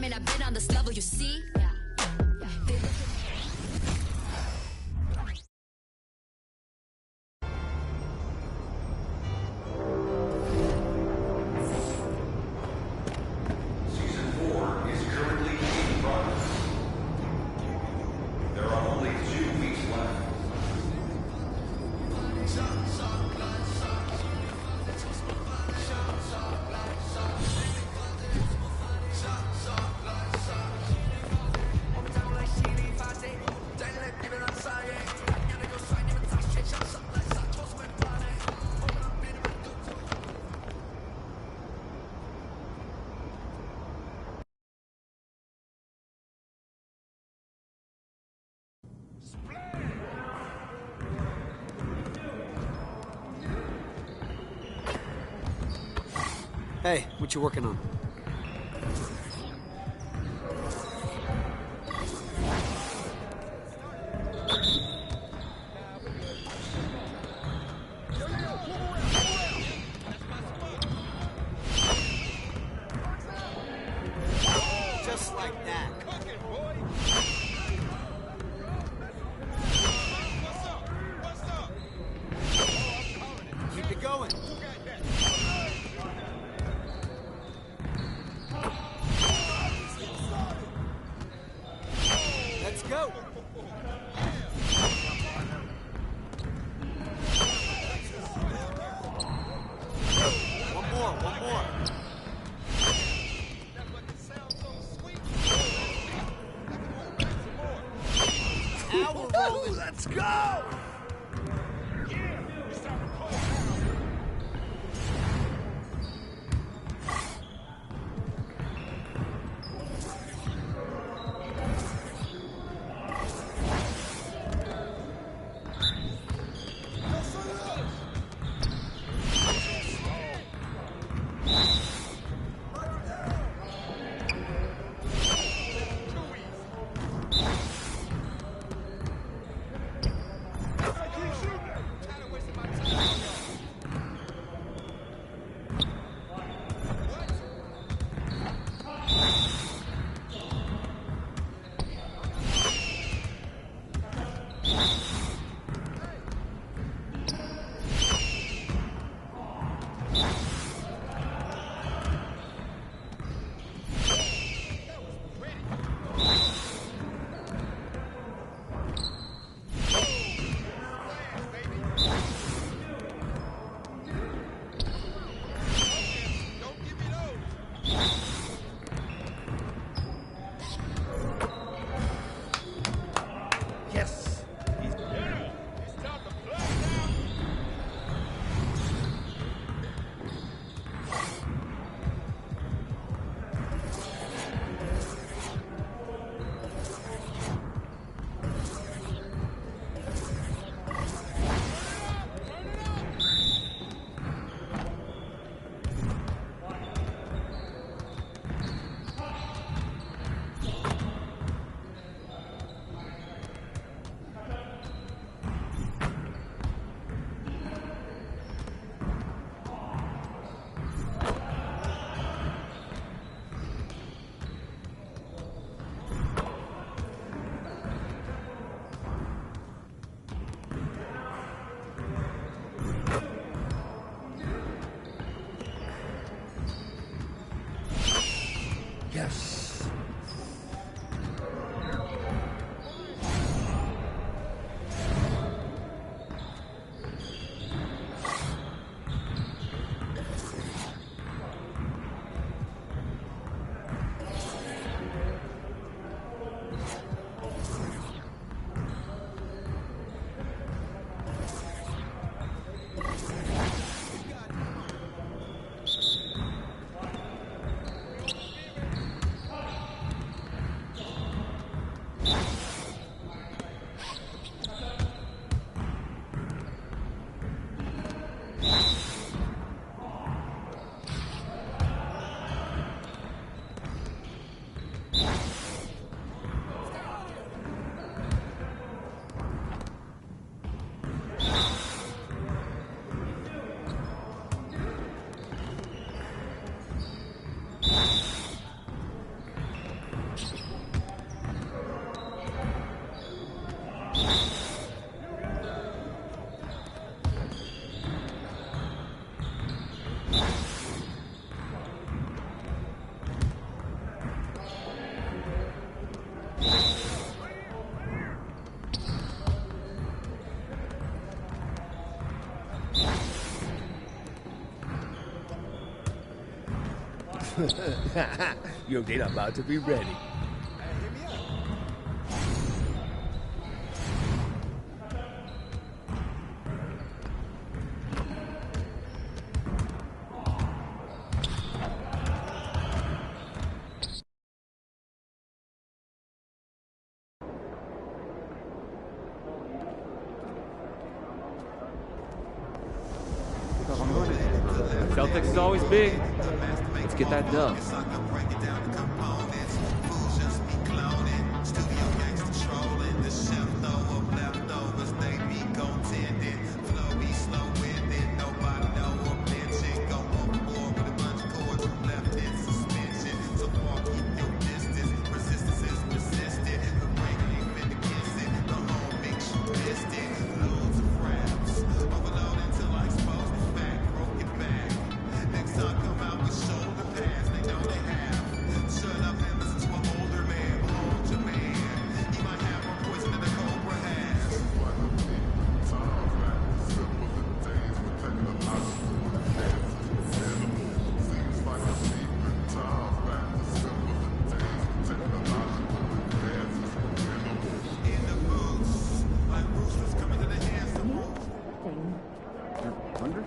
mean, I've been on this level, you see? Season 4 is currently in progress. There are only 2 weeks left. Hey, what you working on? Just like that. Keep it going. Let's go. One more. Now we're rolling. Let's go. Yes. Your date about to be ready. Celtics is always big. Let's get that dub.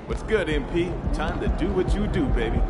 What's good, MP? Time to do what you do, baby.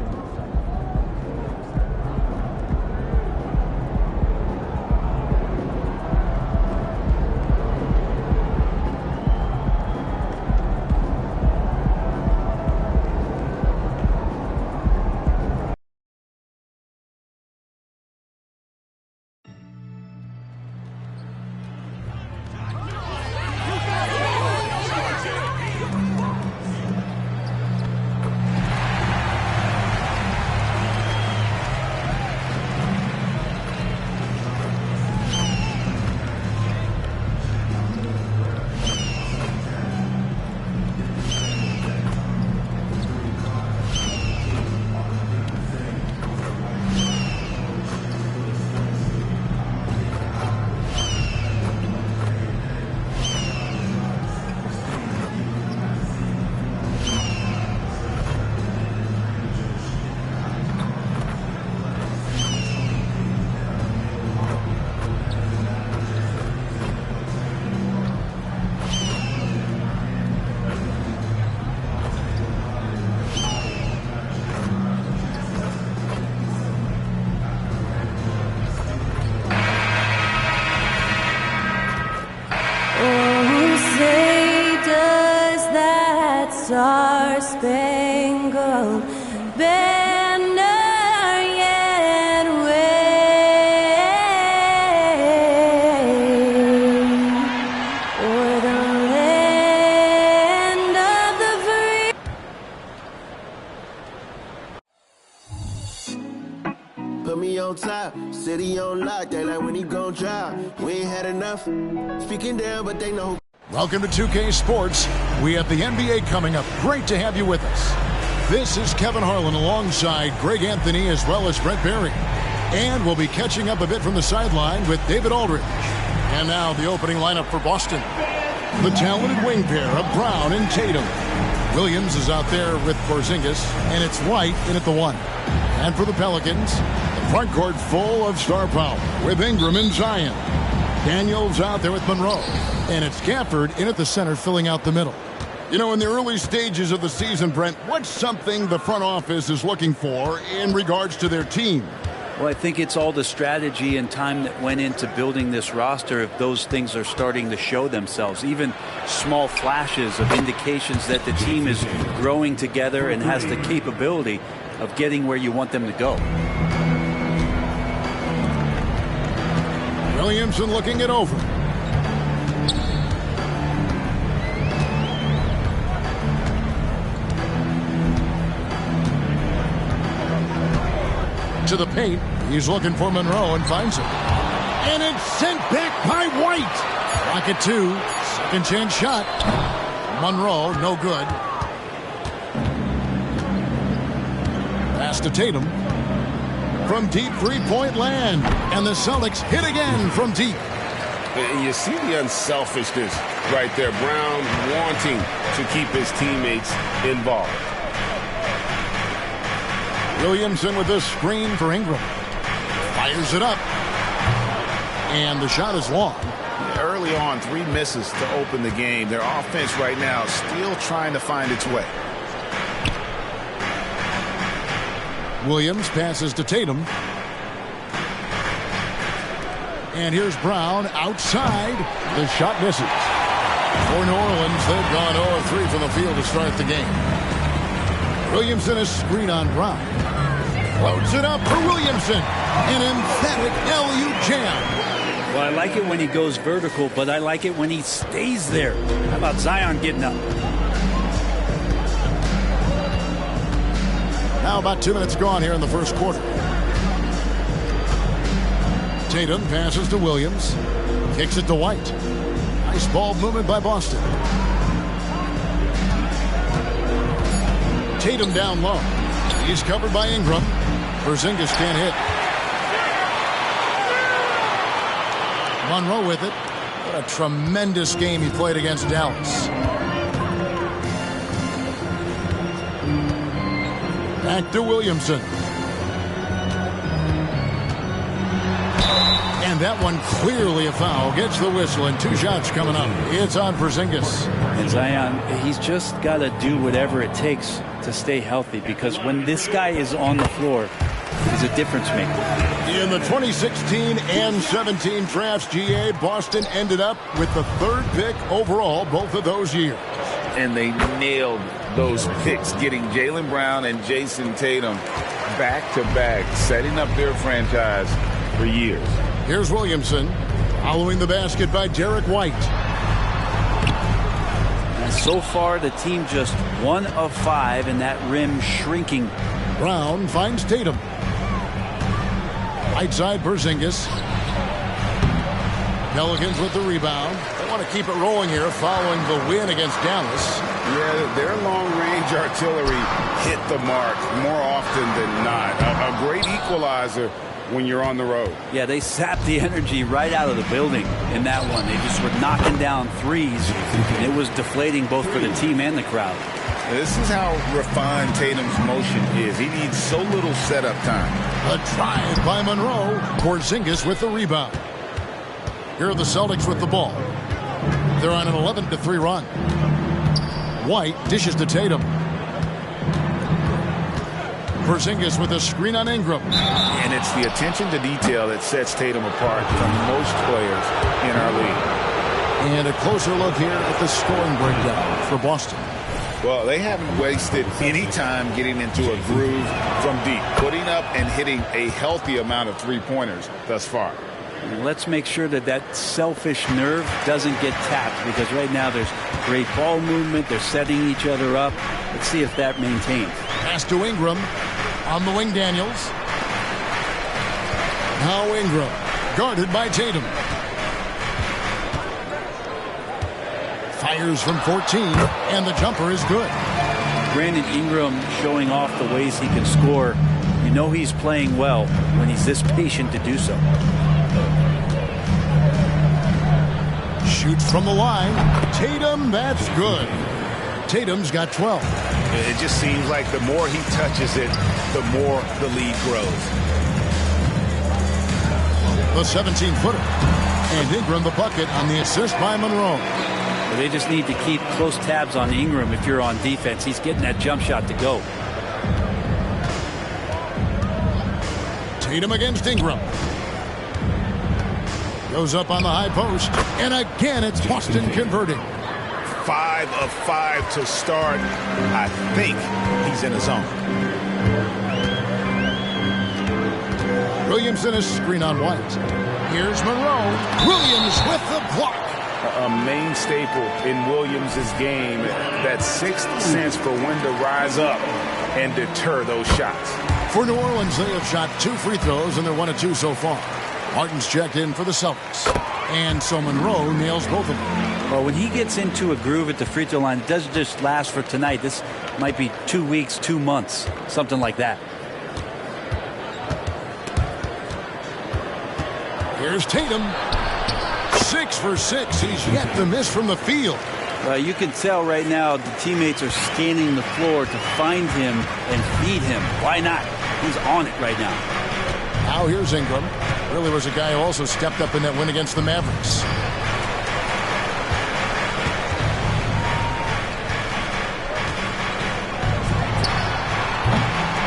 Star-spangled banner yet wave o'er the land of the free. Put me on top, city on lock, they like when he gon' drop. We ain't had enough, speaking down, but they know. Welcome to 2K Sports. We have the NBA coming up. Great to have you with us. This is Kevin Harlan alongside Greg Anthony as well as Brent Barry. And we'll be catching up a bit from the sideline with David Aldridge. And now the opening lineup for Boston. The talented wing pair of Brown and Tatum. Williams is out there with Porzingis, and it's White in at the one. And for the Pelicans, the front court full of star power with Ingram and Zion. Daniels out there with Monroe. And it's Gafford in at the center filling out the middle. You know, in the early stages of the season, Brent, what's something the front office is looking for in regards to their team? Well, I think it's all the strategy and time that went into building this roster. If those things are starting to show themselves, even small flashes of indications that the team is growing together and has the capability of getting where you want them to go. Williamson looking it over. To the paint. He's looking for Monroe and finds it. And it's sent back by White. Rocket two. Second chance shot. Monroe, no good. Pass to Tatum. From deep three-point land. And the Celtics hit again from deep. And you see the unselfishness right there. Brown wanting to keep his teammates involved. Williamson with this screen for Ingram. Fires it up. And the shot is long. Early on, 3 misses to open the game. Their offense right now is still trying to find its way. Williams passes to Tatum. And here's Brown outside. The shot misses. For New Orleans, they've gone 0-3 from the field to start the game. Williamson is screen on Brown. Loads it up for Williamson. An emphatic LU jam. Well, I like it when he goes vertical, but I like it when he stays there. How about Zion getting up? Now about 2 minutes gone here in the first quarter. Tatum passes to Williams. Kicks it to White. Nice ball movement by Boston. Tatum down low. He's covered by Ingram. Porzingis can't hit. Monroe with it. What a tremendous game he played against Dallas. Back to Williamson. And that one clearly a foul. Gets the whistle and 2 shots coming up. It's on Porzingis. And Zion, he's just got to do whatever it takes to stay healthy, because when this guy is on the floor, he's a difference maker. In the 2016 and 17 drafts, GA, Boston ended up with the 3rd pick overall both of those years. And they nailed those picks, getting Jaylen Brown and Jason Tatum back-to-back, setting up their franchise for years. Here's Williamson, following the basket by Derek White. And so far, the team just 1 of 5, and that rim shrinking. Brown finds Tatum. Right side Porzingis. Pelicans with the rebound. They want to keep it rolling here following the win against Dallas. Yeah, their long-range artillery hit the mark more often than not. A great equalizer when you're on the road. Yeah, they sapped the energy right out of the building in that one. They just were knocking down threes, and it was deflating both for the team and the crowd. This is how refined Tatum's motion is. He needs so little setup time. A drive by Monroe. Porzingis with the rebound. Here are the Celtics with the ball. They're on an 11-3 run. White dishes to Tatum. Porzingis with a screen on Ingram. And it's the attention to detail that sets Tatum apart from most players in our league. And a closer look here at the scoring breakdown for Boston. Well, they haven't wasted any time getting into a groove from deep, putting up and hitting a healthy amount of three-pointers thus far. And let's make sure that that selfish nerve doesn't get tapped, because right now there's great ball movement. They're setting each other up. Let's see if that maintains. Pass to Ingram. On the wing, Daniels. Now Ingram, guarded by Tatum. Fires from 14, and the jumper is good. Brandon Ingram showing off the ways he can score. You know he's playing well when he's this patient to do so. Shoots from the line. Tatum, that's good. Tatum's got 12. It just seems like the more he touches it, the more the lead grows. The 17-footer. And Ingram the bucket on the assist by Monroe. They just need to keep close tabs on Ingram if you're on defense. He's getting that jump shot to go. Tatum against Ingram. Goes up on the high post. And again, it's Boston converting. 5 of 5 to start. I think he's in his zone. Williamson is screen on White. Here's Monroe. Williams with the block. A main staple in Williams' game, that sixth sense for when to rise up and deter those shots. For New Orleans, they have shot 2 free throws, and they're 1 of 2 so far. Martin's checked in for the Celtics. And so Monroe nails both of them. Well, when he gets into a groove at the free throw line, it doesn't just last for tonight. This might be 2 weeks, 2 months, something like that. Here's Tatum. 6 for 6. He's yet to miss from the field. You can tell right now the teammates are scanning the floor to find him and feed him. Why not? He's on it right now. Now here's Ingram. Really was a guy who also stepped up in that win against the Mavericks.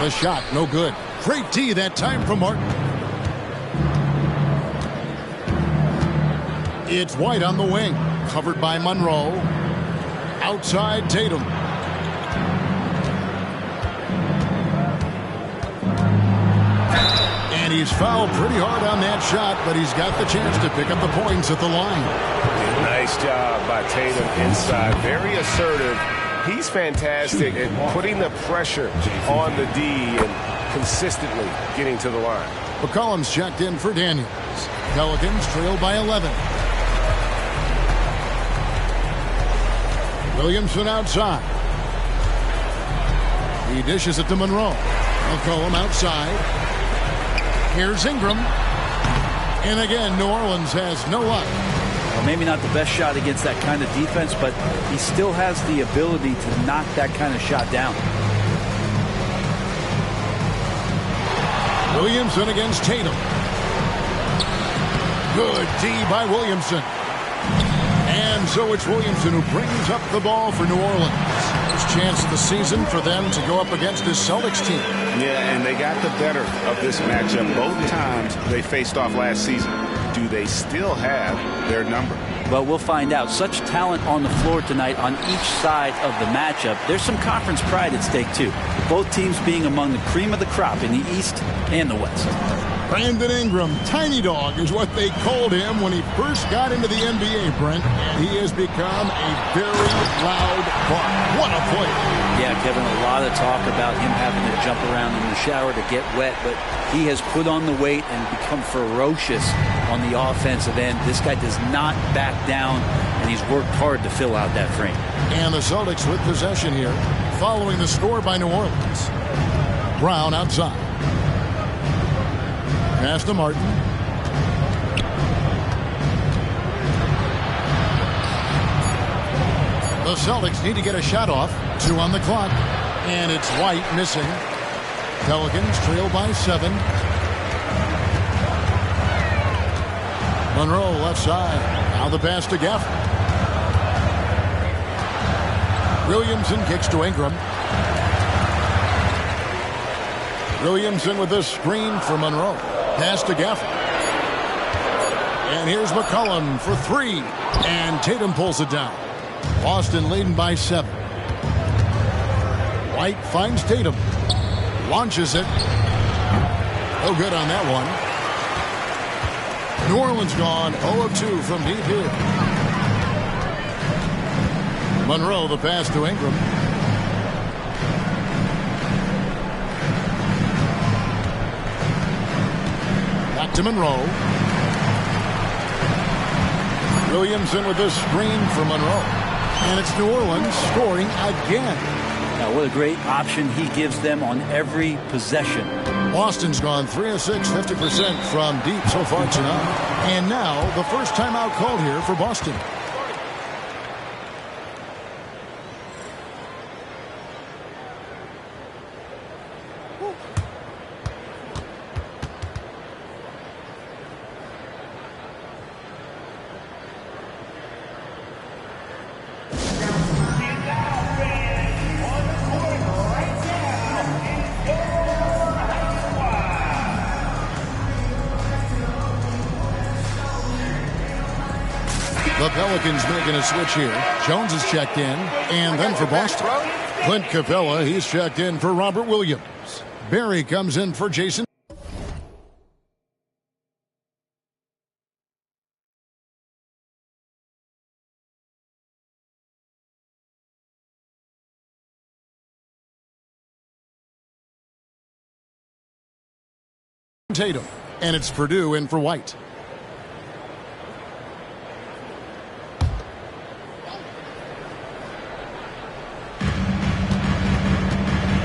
The shot, no good. Great D that time from Martin. It's White on the wing. Covered by Monroe. Outside Tatum. And he's fouled pretty hard on that shot, but he's got the chance to pick up the points at the line. Nice job by Tatum inside. Very assertive. He's fantastic at putting the pressure on the D and consistently getting to the line. McCollum's checked in for Daniels. Pelicans trail by 11. Williamson outside. He dishes it to Monroe. McCollum outside. Here's Ingram. And again, New Orleans has no luck. Well, maybe not the best shot against that kind of defense, but he still has the ability to knock that kind of shot down. Williamson against Tatum. Good D by Williamson. And so it's Williamson who brings up the ball for New Orleans. First chance of the season for them to go up against this Celtics team. Yeah, and they got the better of this matchup both times they faced off last season. Do they still have their number? Well, we'll find out. Such talent on the floor tonight on each side of the matchup. There's some conference pride at stake, too. Both teams being among the cream of the crop in the East and the West. Brandon Ingram, Tiny Dog is what they called him when he first got into the NBA, Brent. He has become a very loud buck. What a player. Yeah, Kevin, a lot of talk about him having to jump around in the shower to get wet, but he has put on the weight and become ferocious on the offensive end. This guy does not back down, and he's worked hard to fill out that frame. And the Celtics with possession here, following the score by New Orleans. Brown outside. Pass to Martin. The Celtics need to get a shot off. 2 on the clock. And it's White missing. Pelicans trail by 7. Monroe left side. Now the pass to Gafford. Williamson kicks to Ingram. Williamson with the screen for Monroe. Pass to Gafford. And here's McCollum for 3. And Tatum pulls it down. Boston leading by 7. White finds Tatum. Launches it. No good on that one. New Orleans gone 0 of 2 from deep here. Monroe the pass to Ingram. To Monroe. Williamson with the screen for Monroe. And it's New Orleans scoring again. Now, what a great option he gives them on every possession. Boston's gone 3 of 6, 50% from deep so far tonight. And now the first timeout called here for Boston. The Pelicans making a switch here. Jones is checked in. And then for Boston, Clint Capella, he's checked in for Robert Williams. Barry comes in for Jason Tatum. And it's Purdue in for White.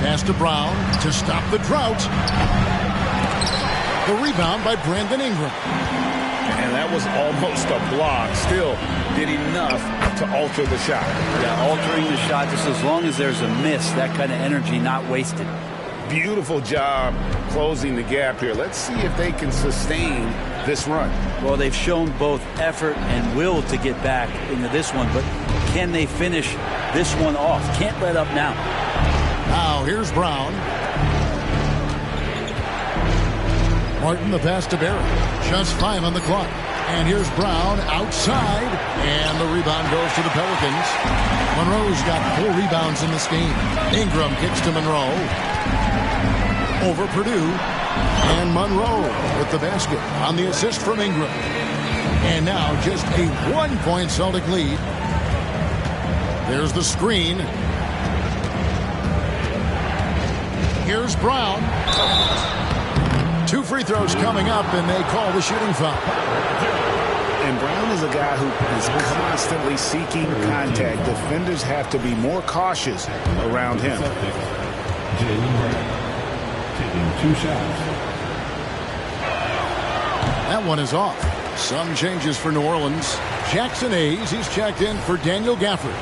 Pass to Brown to stop the drought. The rebound by Brandon Ingram. And that was almost a block. Still did enough to alter the shot. Yeah, altering the shot just as long as there's a miss, that kind of energy not wasted. Beautiful job closing the gap here. Let's see if they can sustain this run. Well, they've shown both effort and will to get back into this one, but can they finish this one off? Can't let up now. Now here's Brown. Martin the pass to Barry. Just 5 on the clock. And here's Brown outside. And the rebound goes to the Pelicans. Monroe's got 4 rebounds in this game. Ingram kicks to Monroe. Over Purdue. And Monroe with the basket on the assist from Ingram. And now just a 1-point Celtic lead. There's the screen. Here's Brown. 2 free throws coming up, and they call the shooting foul. And Brown is a guy who is constantly seeking contact. Defenders have to be more cautious around him. Jaylen Brown taking 2 shots. That one is off. Some changes for New Orleans. Jackson Hayes, he's checked in for Daniel Gafford.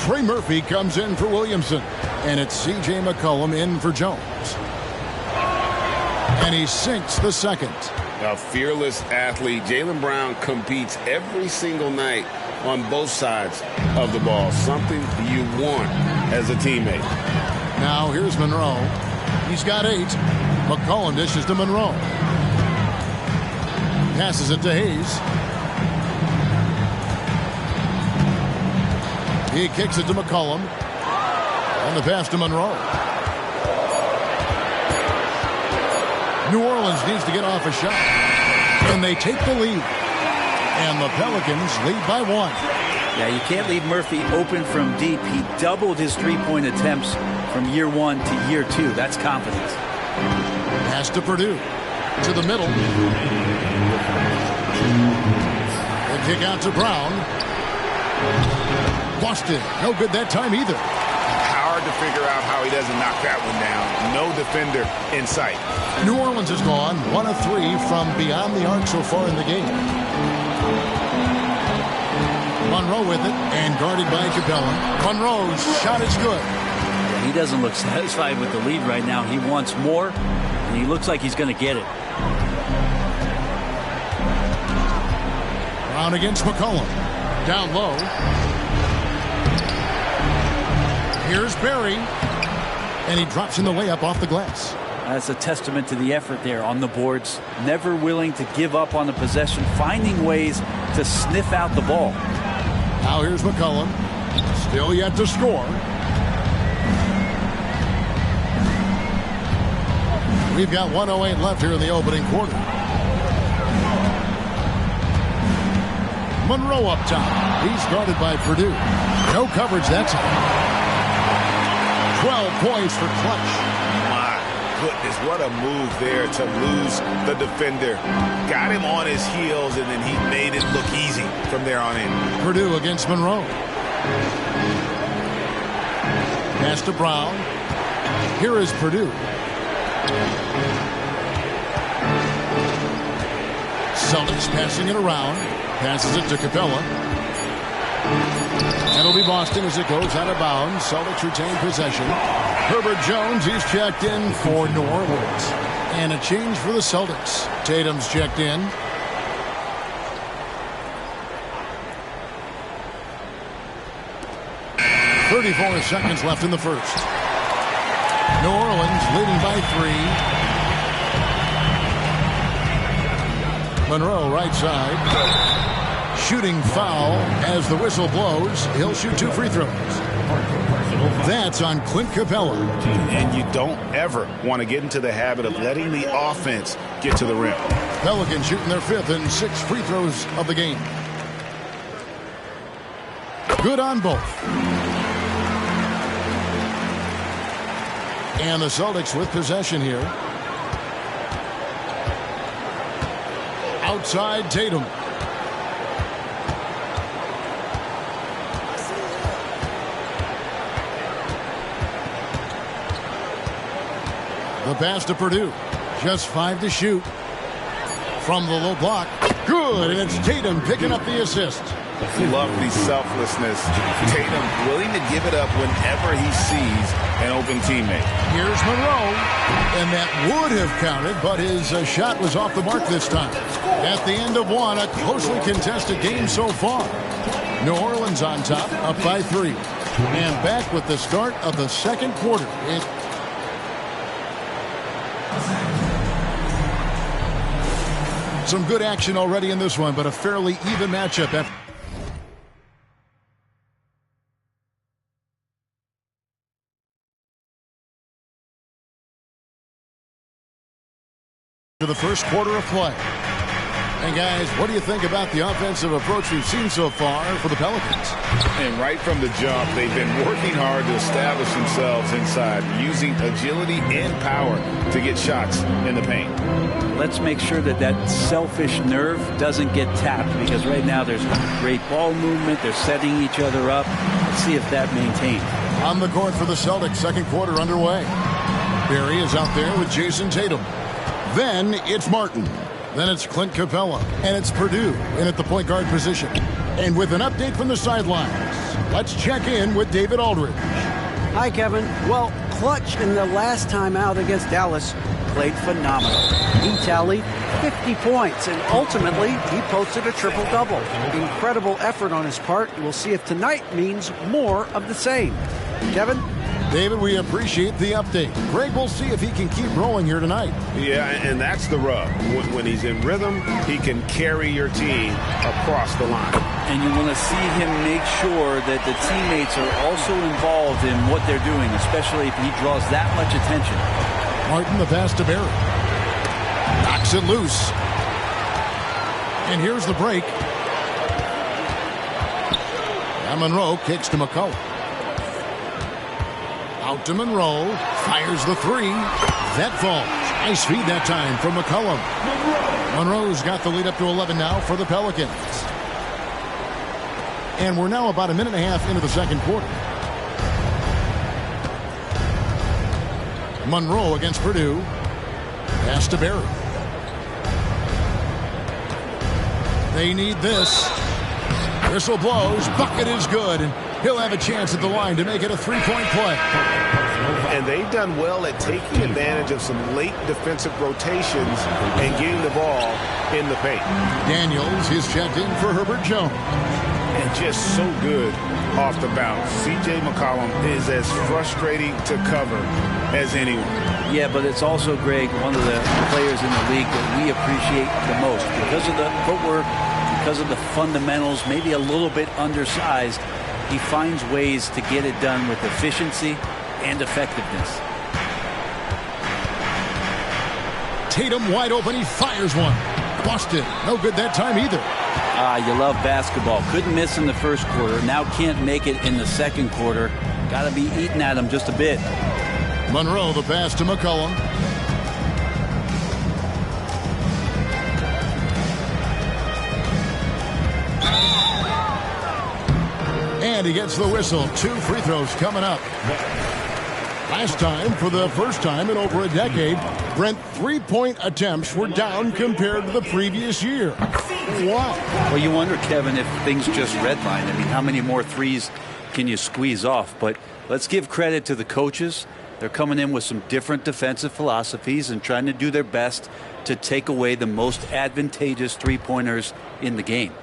Trey Murphy comes in for Williamson. And it's C.J. McCollum in for Jones. And he sinks the second. A fearless athlete. Jaylen Brown competes every single night on both sides of the ball. Something you want as a teammate. Now here's Monroe. He's got 8. McCollum dishes to Monroe. Passes it to Hayes. He kicks it to McCollum. And the pass to Monroe. New Orleans needs to get off a shot. And they take the lead. And the Pelicans lead by 1. Yeah, you can't leave Murphy open from deep. He doubled his 3-point attempts from year 1 to year 2. That's confidence. Pass to Purdue. To the middle. They kick out to Brown. Boston. No good that time either. Hard to figure out how he doesn't knock that one down. No defender in sight. New Orleans has gone 1 of 3 from beyond the arc so far in the game. Monroe with it and guarded by Capella. Monroe's shot is good. He doesn't look satisfied with the lead right now. He wants more, and he looks like he's going to get it. Brown against McCollum. Down low. Here's Barry. And he drops in the layup off the glass. That's a testament to the effort there on the boards. Never willing to give up on the possession. Finding ways to sniff out the ball. Now here's McCollum. Still yet to score. We've got 1:08 left here in the opening quarter. Monroe up top. He's guarded by Purdue. No coverage that time. 12 points for Clutch. My goodness, what a move there to lose the defender. Got him on his heels, and then he made it look easy from there on in. Purdue against Monroe. Pass to Brown. Here is Purdue. Celtics passing it around. Passes it to Capella. That'll be Boston as it goes out of bounds. Celtics retain possession. Herbert Jones, he's checked in for New Orleans. And a change for the Celtics. Tatum's checked in. .34 seconds left in the first. New Orleans leading by 3. Monroe right side. Shooting foul as the whistle blows. He'll shoot 2 free throws. That's on Clint Capella. And you don't ever want to get into the habit of letting the offense get to the rim. Pelicans shooting their 5th and 6th free throws of the game. Good on both. And the Celtics with possession here. Outside Tatum. The pass to Purdue. Just 5 to shoot. From the low block. Good, and it's Tatum picking up the assist. Love the selflessness. Tatum willing to give it up whenever he sees an open teammate. Here's Monroe, and that would have counted, but his shot was off the mark this time. At the end of one, a closely contested game so far. New Orleans on top, up by 3. And back with the start of the second quarter. Some good action already in this one, but a fairly even matchup after the first quarter of play. And guys, what do you think about the offensive approach we've seen so far for the Pelicans? And right from the jump, they've been working hard to establish themselves inside, using agility and power to get shots in the paint. Let's make sure that that selfish nerve doesn't get tapped, because right now there's great ball movement. They're setting each other up. Let's see if that maintains. On the court for the Celtics, second quarter underway. Barry is out there with Jason Tatum. Then it's Martin. Then it's Clint Capella. And it's Purdue in at the point guard position. And with an update from the sidelines, let's check in with David Aldridge. Hi, Kevin. Well, Clutch in the last time out against Dallas played phenomenal. He tallied 50 points, and ultimately he posted a triple-double. Incredible effort on his part. We'll see if tonight means more of the same. Kevin? David, we appreciate the update. Greg, we'll see if he can keep rolling here tonight. Yeah, and that's the rub. When he's in rhythm, he can carry your team across the line. And you want to see him make sure that the teammates are also involved in what they're doing, especially if he draws that much attention. Martin, the pass to Barry. Knocks it loose. And here's the break. Now Monroe kicks to McCullough. Out to Monroe. Fires the 3. That falls. Nice feed that time from McCollum. Monroe's got the lead up to 11 now for the Pelicans. And we're now about a minute and a half into the second quarter. Monroe against Purdue. Pass to Barry. They need this. Whistle blows. Bucket is good. And he'll have a chance at the line to make it a three-point play. And they've done well at taking advantage of some late defensive rotations and getting the ball in the paint. Daniels is checked in for Herbert Jones. And just so good off the bounce. C.J. McCollum is as frustrating to cover as anyone. Yeah, but it's also, Greg, one of the players in the league that we appreciate the most. Because of the footwork, because of the fundamentals, maybe a little bit undersized, he finds ways to get it done with efficiency and effectiveness. Tatum wide open. He fires one. Busted. No good that time either. You love basketball. Couldn't miss in the first quarter. Now can't make it in the second quarter. Got to be eating at him just a bit. Monroe, the pass to McCollum. And he gets the whistle. 2 free throws coming up. Last time, for the first time in over a decade, Brent, 3-point attempts were down compared to the previous year. Why? Well, you wonder, Kevin, if things just redline. I mean, how many more threes can you squeeze off? But let's give credit to the coaches. They're coming in with some different defensive philosophies and trying to do their best to take away the most advantageous three-pointers in the game.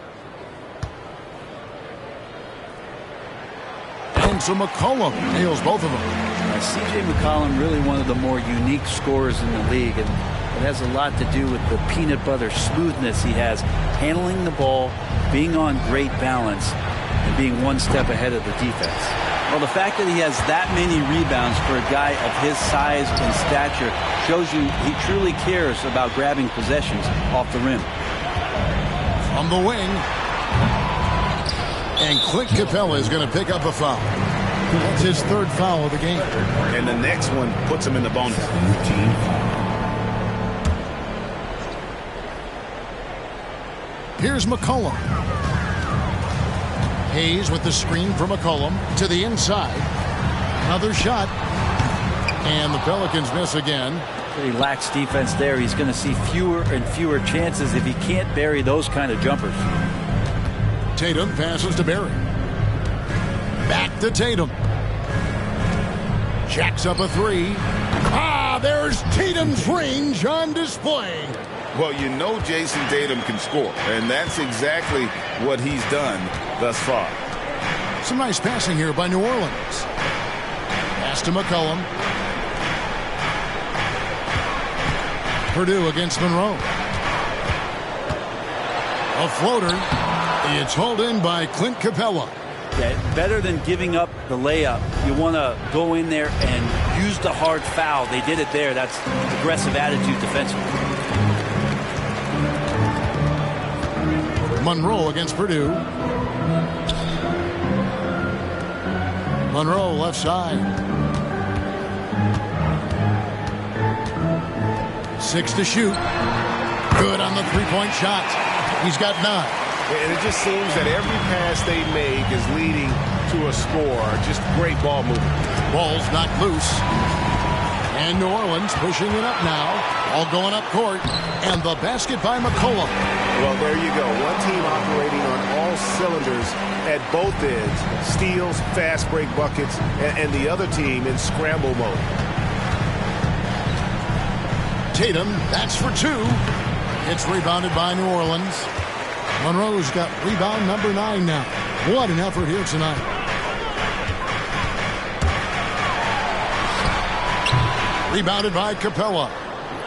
And so McCollum nails both of them. C.J. McCollum, really one of the more unique scorers in the league, and it has a lot to do with the peanut butter smoothness he has, handling the ball, being on great balance, and being one step ahead of the defense. Well, the fact that he has that many rebounds for a guy of his size and stature shows you he truly cares about grabbing possessions off the rim. From the wing. And Clint Capella is going to pick up a foul. That's his 3rd foul of the game. And the next one puts him in the bonus. Here's McCollum. Hayes with the screen for McCollum to the inside. Another shot. And the Pelicans miss again. He lacks defense there. He's going to see fewer and fewer chances if he can't bury those kind of jumpers. Tatum passes to Barry. Back to Tatum. Jacks up a three. There's Tatum's range on display. Well, you know Jason Tatum can score, and that's exactly what he's done thus far. Some nice passing here by New Orleans. Pass to McCollum. Purdue against Monroe. A floater. It's hauled in by Clint Capella. Yeah, better than giving up the layup. You want to go in there and use the hard foul. They did it there. That's aggressive attitude defensively. Monroe against Purdue. Monroe left side. 6 to shoot. Good on the three-point shot. He's got 9. And it just seems that every pass they make is leading to a score. Just great ball movement. Ball's knocked loose. And New Orleans pushing it up now. All going up court. And the basket by McCollum. Well, there you go. One team operating on all cylinders at both ends. Steals, fast break buckets, and the other team in scramble mode. Tatum, that's for 2. It's rebounded by New Orleans. Monroe's got rebound number 9 now. What an effort here tonight. Rebounded by Capella.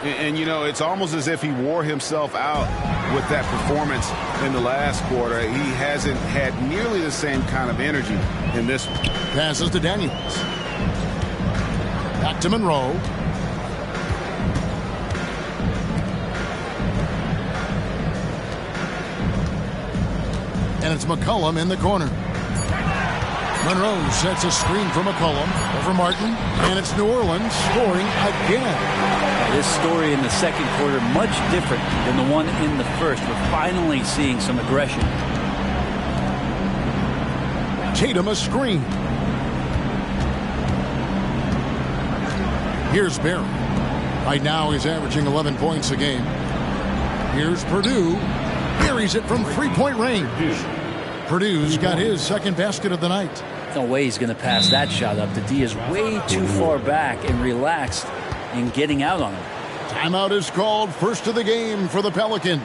And, you know, it's almost as if he wore himself out with that performance in the last quarter. He hasn't had nearly the same kind of energy in this one. Passes to Daniels. Back to Monroe. And it's McCollum in the corner. Monroe sets a screen for McCollum over Martin. And it's New Orleans scoring again. This story in the second quarter much different than the one in the first. We're finally seeing some aggression. Tatum a screen. Here's Barry. Right now he's averaging 11 points a game. Here's Purdue. Buries it from three-point range. Purdue's got his second basket of the night. No way he's going to pass that shot up. The D is way too far back and relaxed in getting out on it. Timeout is called. First of the game for the Pelicans.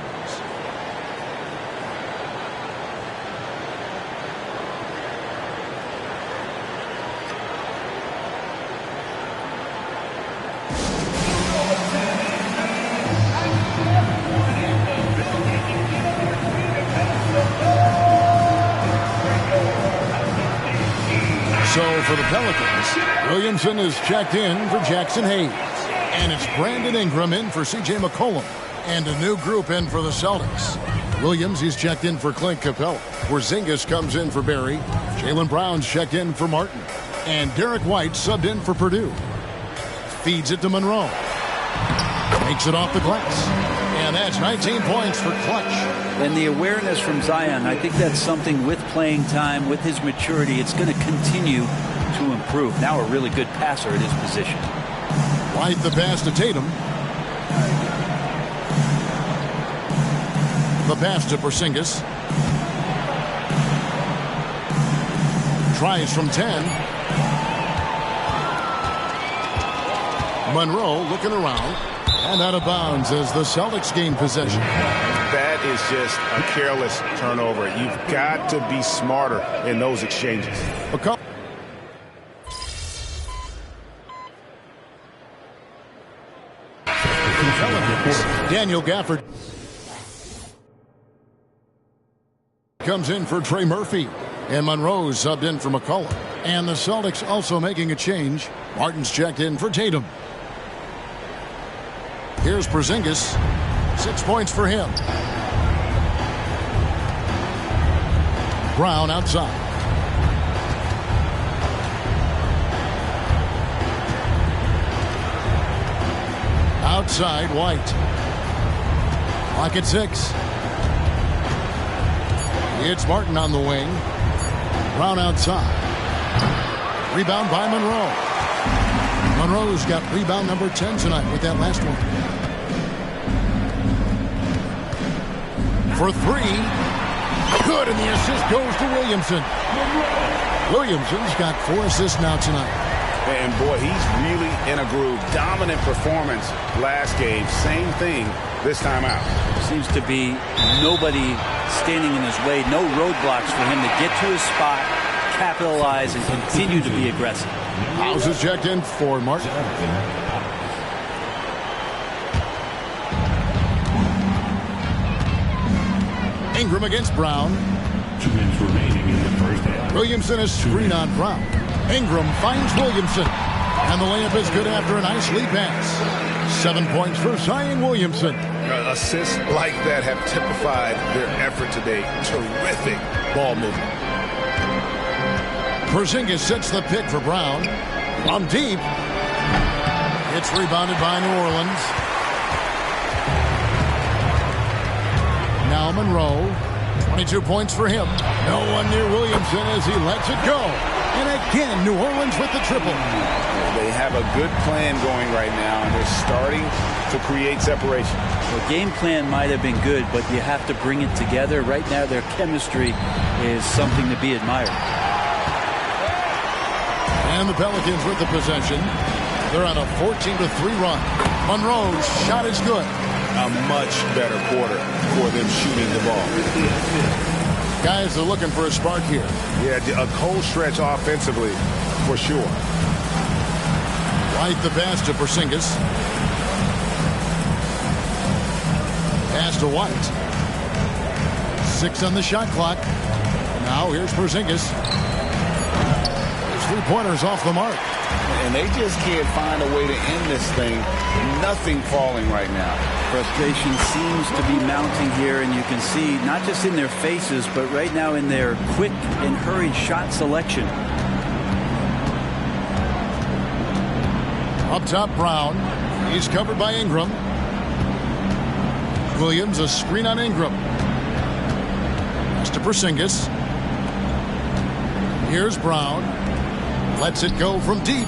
So for the Pelicans, Williamson is checked in for Jackson Hayes. And it's Brandon Ingram in for C.J. McCollum. And a new group in for the Celtics. Williams, he's checked in for Clint Capella. Porzingis comes in for Barry. Jaylen Brown's checked in for Martin. And Derek White subbed in for Purdue. Feeds it to Monroe. Makes it off the glass. And that's 19 points for Clutch. And the awareness from Zion, I think that's something with playing time, with his maturity, it's going to continue to improve. Now a really good passer at his position. White the pass to Tatum. The pass to Porzingis. Tries from 10. Monroe looking around. And out of bounds as the Celtics gain possession. That is just a careless turnover. You've got to be smarter in those exchanges. Daniel Gafford comes in for Trey Murphy. And Monroe subbed in for McCollum. And the Celtics also making a change. Martin's checked in for Tatum. Here's Porzingis. 6 points for him. Brown outside. Outside, White. Clock at 6. It's Martin on the wing. Brown outside. Rebound by Monroe. Monroe's got rebound number 10 tonight with that last one. For 3. Good, and the assist goes to Williamson. Williamson's got 4 assists now tonight. And boy, he's really in a groove. Dominant performance last game. Same thing this time out. Seems to be nobody standing in his way. No roadblocks for him to get to his spot, capitalize, and continue to be aggressive. House is checked in for Martin. Ingram against Brown. 2 minutes remaining in the first half. Williamson is screen on Brown. Ingram finds Williamson. And the layup is good after a nice lead pass. 7 points for Zion Williamson. Assists like that have typified their effort today. Terrific ball movement. Porzingis sets the pick for Brown. From deep. It's rebounded by New Orleans. Now Monroe. 22 points for him. No one near Williamson as he lets it go. And again, New Orleans with the triple. They have a good plan going right now, and they're starting to create separation. The game plan might have been good, but you have to bring it together. Right now, their chemistry is something to be admired. And the Pelicans with the possession. They're on a 14-3 run. Monroe's shot is good. A much better quarter for them shooting the ball. Guys are looking for a spark here. Yeah, a cold stretch offensively, for sure. White the pass to Porzingis. Pass to White. 6 on the shot clock. Now here's Porzingis. His 3-pointers off the mark. And they just can't find a way to end this thing. Nothing falling right now. Frustration seems to be mounting here, and you can see not just in their faces, but right now in their quick and hurried shot selection. Up top, Brown. He's covered by Ingram. Williams, a screen on Ingram. Pass to Porzingis. Here's Brown. Lets it go from deep.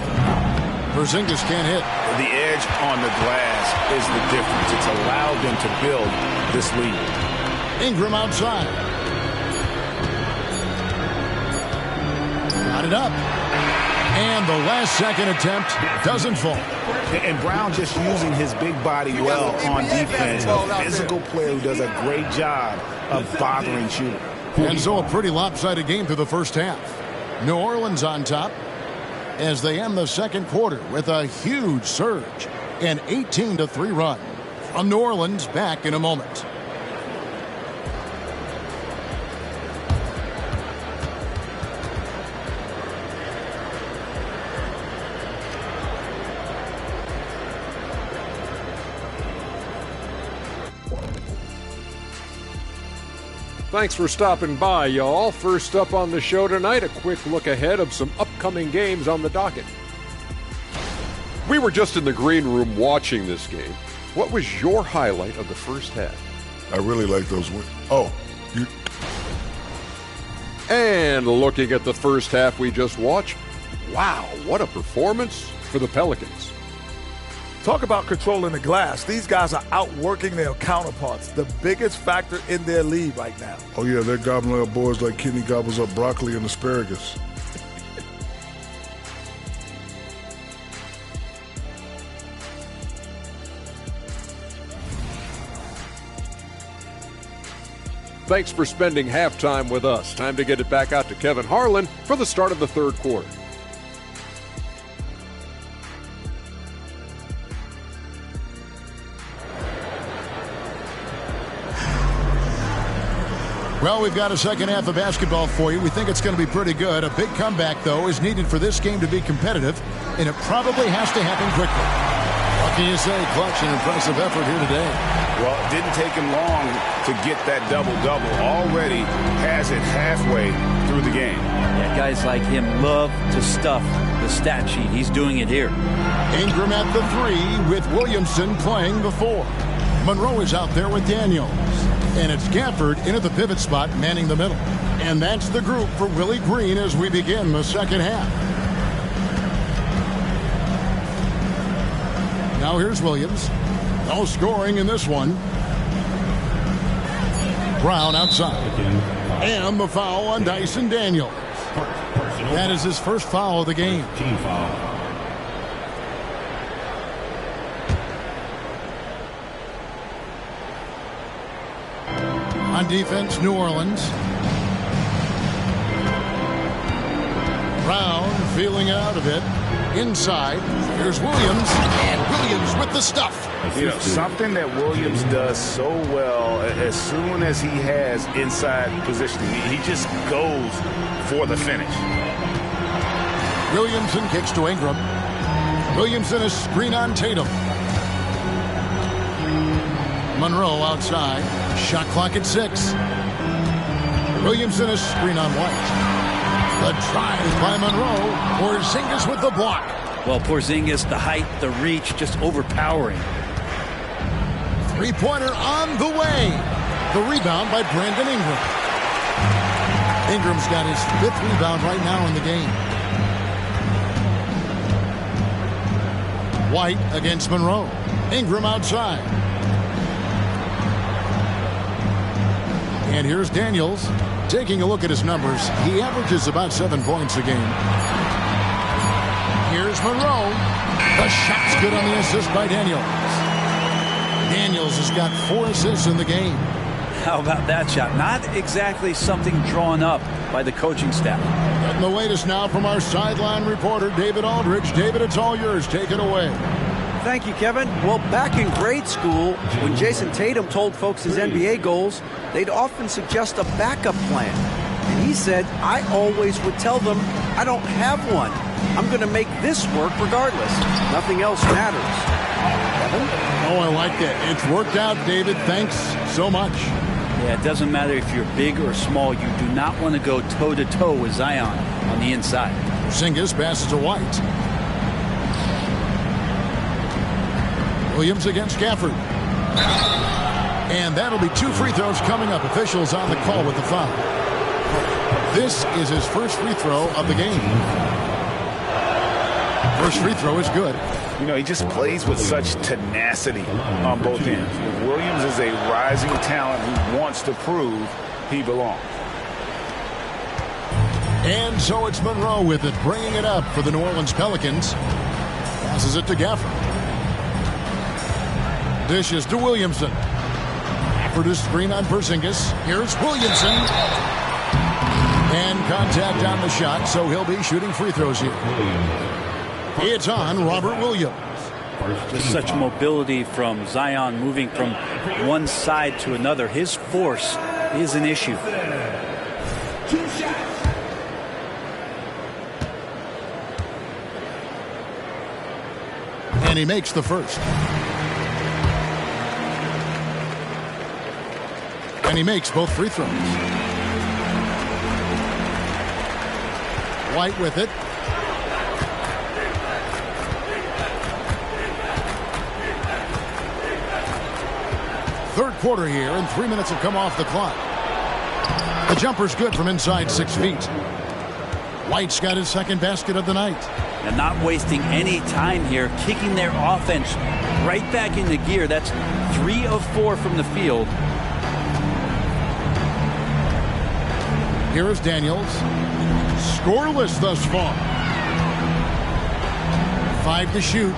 Porzingis can't hit. The edge on the glass is the difference. It's allowed them to build this lead. Ingram outside. Got it up. And the last second attempt doesn't fall. And Brown just using his big body well on defense. A physical player who does a great job of bothering shooters. And so a pretty lopsided game through the first half. New Orleans on top as they end the second quarter with a huge surge. An 18-3 run. From New Orleans, back in a moment. Thanks for stopping by, y'all. First up on the show tonight, a quick look ahead of some upcoming games on the docket. We were just in the green room watching this game. What was your highlight of the first half? I really like those wins. Oh, you. And looking at the first half we just watched, wow, what a performance for the Pelicans. Talk about controlling the glass. These guys are outworking their counterparts, the biggest factor in their league right now. Oh, yeah, they're gobbling up boys like Kenny gobbles up broccoli and asparagus. Thanks for spending halftime with us. Time to get it back out to Kevin Harlan for the start of the third quarter. Well, we've got a second half of basketball for you. We think it's going to be pretty good. A big comeback, though, is needed for this game to be competitive, and it probably has to happen quickly. What can you say? Clutch, an impressive effort here today. Well, it didn't take him long to get that double-double. Already has it halfway through the game. Yeah, guys like him love to stuff the stat sheet. He's doing it here. Ingram at the 3 with Williamson playing the 4. Monroe is out there with Daniels. And it's Gafford in at the pivot spot, manning the middle. And that's the group for Willie Green as we begin the second half. Now here's Williams. No scoring in this one. Brown outside. And the foul on Dyson Daniels. That is his first foul of the game. Team foul. On defense, New Orleans. Brown feeling out of it. Inside, here's Williams, and Williams with the stuff. You know, something that Williams does so well, as soon as he has inside positioning, he just goes for the finish. Williamson kicks to Ingram. Williamson is screen on Tatum. Monroe outside. Shot clock at 6. Williamson is screen on White. The drive by Monroe. Porzingis with the block. Well, Porzingis, the height, the reach, just overpowering. Three-pointer on the way. The rebound by Brandon Ingram. Ingram's got his 5th rebound right now in the game. White against Monroe. Ingram outside. And here's Daniels. Taking a look at his numbers, he averages about 7 points a game. Here's Monroe. The shot's good on the assist by Daniels. Daniels has got 4 assists in the game. How about that shot? Not exactly something drawn up by the coaching staff. And the latest now from our sideline reporter, David Aldridge. David, it's all yours. Take it away. Thank you, Kevin. Well, back in grade school, when Jason Tatum told folks his NBA goals, they'd often suggest a backup plan. And he said, I always would tell them, I don't have one. I'm going to make this work regardless. Nothing else matters. Kevin? Oh, I like that. It's worked out, David. Thanks so much. Yeah, it doesn't matter if you're big or small. You do not want to go toe-to-toe with Zion on the inside. Porzingis passes to White. Williams against Gafford. And that'll be 2 free throws coming up. Officials on the call with the foul. This is his first free throw of the game. First free throw is good. You know, he just plays with such tenacity on both ends. Williams is a rising talent who wants to prove he belongs. And so it's Monroe with it, bringing it up for the New Orleans Pelicans. Passes it to Gafford. Dishes to Williamson. Gafford is screen on Porzingis. Here's Williamson. And contact on the shot, so he'll be shooting free throws here. It's on Robert Williams. Just such mobility from Zion, moving from one side to another. His force is an issue. And he makes the first. And he makes both free throws. White with it. Third quarter here, and 3 minutes have come off the clock. The jumper's good from inside 6 feet. White's got his second basket of the night. And not wasting any time here, kicking their offense right back into gear. That's 3 of 4 from the field. Here is Daniels. Scoreless thus far. 5 to shoot.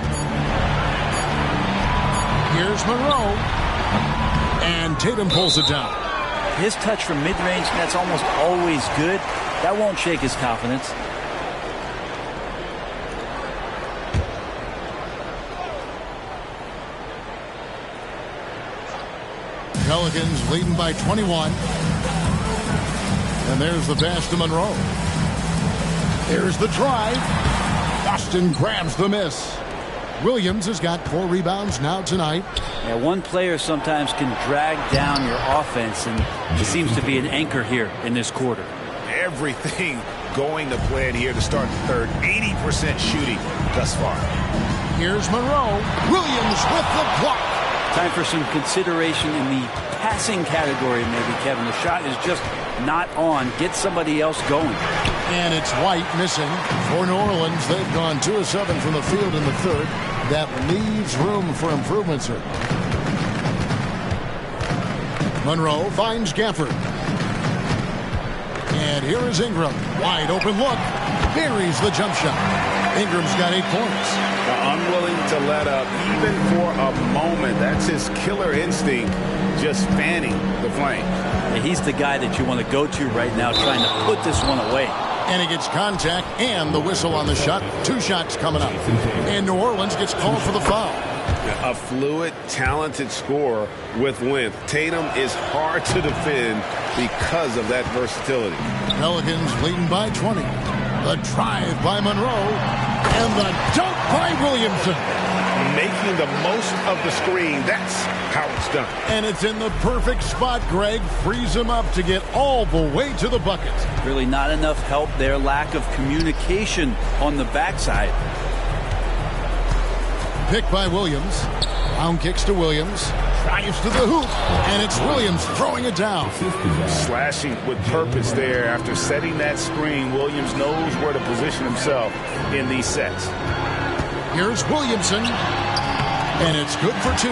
Here's Monroe. And Tatum pulls it down. His touch from mid-range, that's almost always good. That won't shake his confidence. Pelicans leading by 21. And there's the pass to Monroe. There's the drive. Boston grabs the miss. Williams has got 4 rebounds now tonight. Yeah, one player sometimes can drag down your offense, and he seems to be an anchor here in this quarter. Everything going to plan here to start the third. 80% shooting thus far. Here's Monroe. Williams with the block. Time for some consideration in the passing category, maybe, Kevin. The shot is just not on. Get somebody else going. And it's White missing for New Orleans. They've gone 2 of 7 from the field in the third. That leaves room for improvement, sir. Monroe finds Gafford. And here is Ingram. Wide open look. Buries the jump shot. Ingram's got 8 points. Unwilling to let up even for a moment. That's his killer instinct, just fanning the flame. And he's the guy that you want to go to right now, trying to put this one away. And he gets contact and the whistle on the shot. 2 shots coming up. And New Orleans gets called for the foul. A fluid, talented scorer with length. Tatum is hard to defend because of that versatility. Pelicans leading by 20. The drive by Monroe. And the dunk by Williamson. Making the most of the screen. That's how it's done. And it's in the perfect spot, Greg. Frees him up to get all the way to the bucket. Really not enough help there. Lack of communication on the backside. Pick by Williams. Brown kicks to Williams. Drives to the hoop. And it's Williams throwing it down. Slashing with purpose there. After setting that screen, Williams knows where to position himself in these sets. Here's Williamson. And it's good for 2.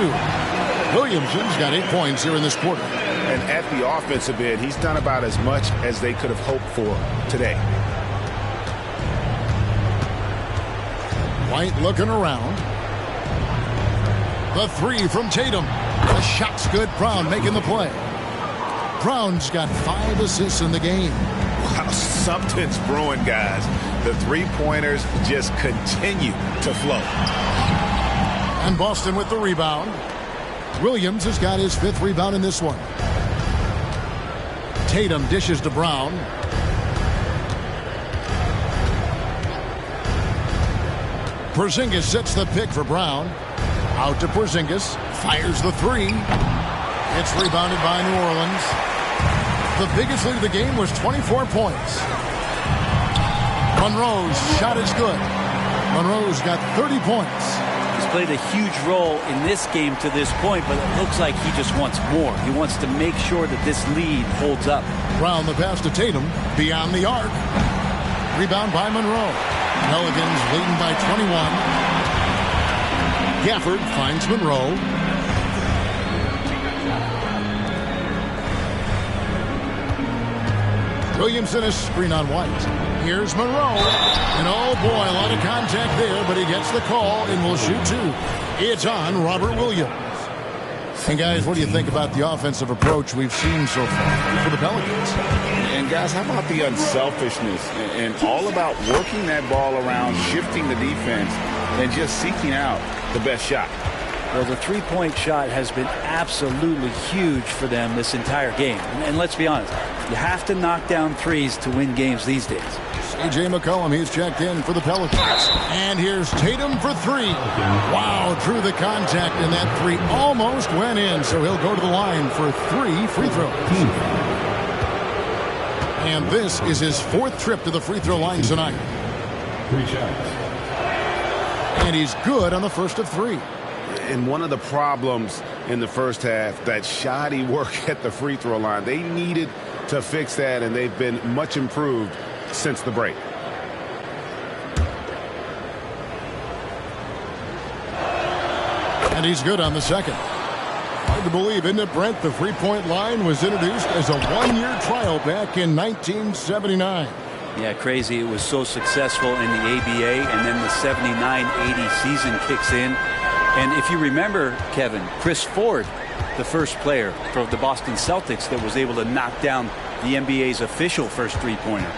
Williamson's got 8 points here in this quarter. And at the offensive end, he's done about as much as they could have hoped for today. White looking around. The 3 from Tatum. The shot's good. Brown making the play. Brown's got 5 assists in the game. Wow, something's brewing, guys. The 3-pointers just continue to flow. And Boston with the rebound. Williams has got his 5th rebound in this one. Tatum dishes to Brown. Porzingis sets the pick for Brown. Out to Porzingis. Fires the 3. It's rebounded by New Orleans. The biggest lead of the game was 24 points. Monroe's shot is good. Monroe's got 30 points. He's played a huge role in this game to this point, but it looks like he just wants more. He wants to make sure that this lead holds up. Brown the pass to Tatum. Beyond the arc. Rebound by Monroe. Pelicans leading by 21. Gafford finds Monroe. Williamson is screen on White. Here's Monroe. And oh boy, a lot of contact there, but he gets the call and will shoot 2. It's on Robert Williams. And guys, what do you think about the offensive approach we've seen so far for the Pelicans? And guys, how about the unselfishness and all about working that ball around, shifting the defense, and just seeking out the best shot? Well, the 3-point shot has been absolutely huge for them this entire game. And let's be honest, you have to knock down 3s to win games these days. C.J. McCollum, he's checked in for the Pelicans. And here's Tatum for 3. Wow, drew the contact, and that 3 almost went in. So he'll go to the line for 3 free throws. And this is his 4th trip to the free throw line tonight. 3 shots. And he's good on the first of 3. And one of the problems in the first half, that shoddy work at the free throw line. They needed to fix that, and they've been much improved since the break. And he's good on the second. Hard to believe, isn't it, Brent? The 3-point line was introduced as a 1-year trial back in 1979. Yeah, crazy. It was so successful in the ABA, and then the 79-80 season kicks in. And if you remember, Kevin, Chris Ford, the first player for the Boston Celtics that was able to knock down the NBA's official first 3-pointer.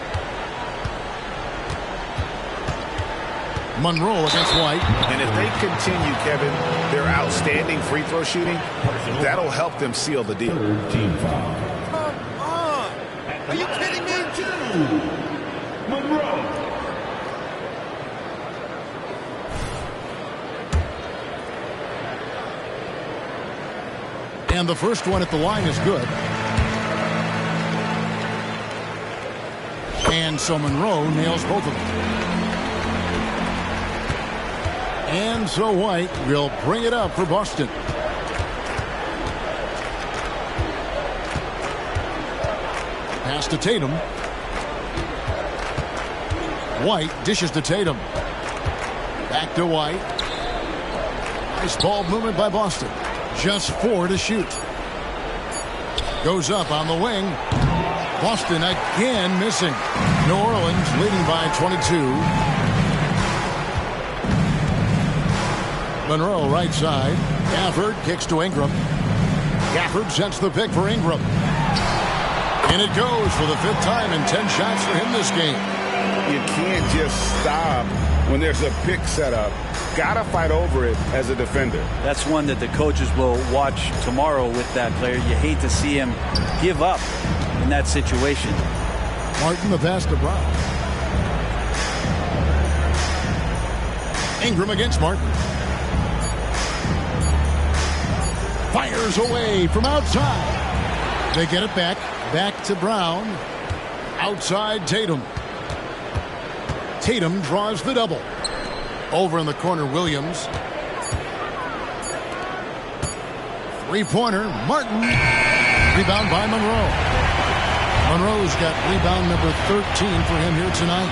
Monroe against White. And if they continue, Kevin, their outstanding free throw shooting, that'll help them seal the deal. Team foul. Come on! Are you kidding me? Monroe. And the first one at the line is good. And so Monroe nails both of them. And so White will bring it up for Boston. Pass to Tatum. White dishes to Tatum. Back to White. Nice ball movement by Boston. Just 4 to shoot. Goes up on the wing. Boston again missing. New Orleans leading by 22. Monroe right side. Gafford kicks to Ingram. Gafford sets the pick for Ingram. And it goes for the 5th time and 10 shots for him this game. You can't just stop when there's a pick set up. Gotta fight over it as a defender. That's one that the coaches will watch tomorrow with that player. You hate to see him give up in that situation. Martin the pass to Brown. Ingram against Martin. Fires away from outside. They get it back. Back to Brown. Outside Tatum. Tatum draws the double. Over in the corner, Williams. Three-pointer, Martin. Rebound by Monroe. Monroe's got rebound number 13 for him here tonight.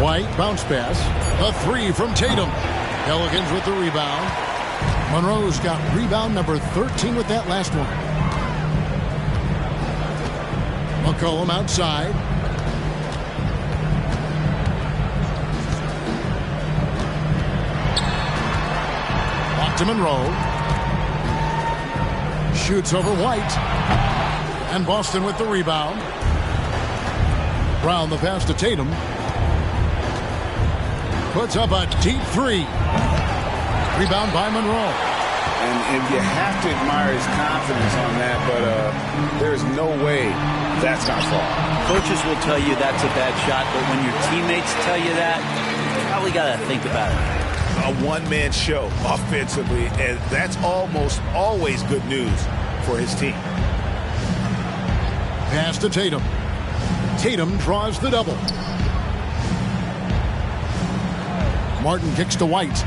White, bounce pass. A 3 from Tatum. Pelicans with the rebound. Monroe's got rebound number 13 with that last one. McCollum outside. Back to Monroe. Shoots over White. And Boston with the rebound. Brown the pass to Tatum. Puts up a deep 3. Rebound by Monroe. And you have to admire his confidence on that, but there's no way that's going to fall. Coaches will tell you that's a bad shot, but when your teammates tell you that, you probably got to think about it. A one-man show offensively, and that's almost always good news for his team. Pass to Tatum. Tatum draws the double. Martin kicks to White.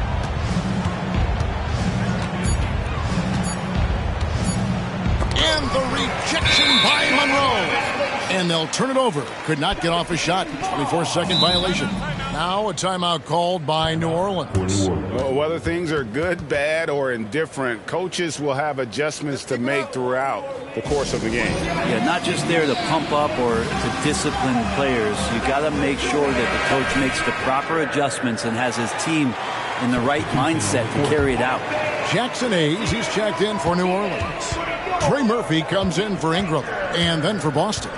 And the rejection by Monroe. And they'll turn it over. Could not get off a shot. 24-second violation. Now a timeout called by New Orleans. Well, whether things are good, bad, or indifferent, coaches will have adjustments to make throughout the course of the game. Yeah, not just there to pump up or to discipline players. You got to make sure that the coach makes the proper adjustments and has his team in the right mindset to carry it out. Jackson Hayes, he's checked in for New Orleans. Trey Murphy comes in for Ingram. And then for Boston,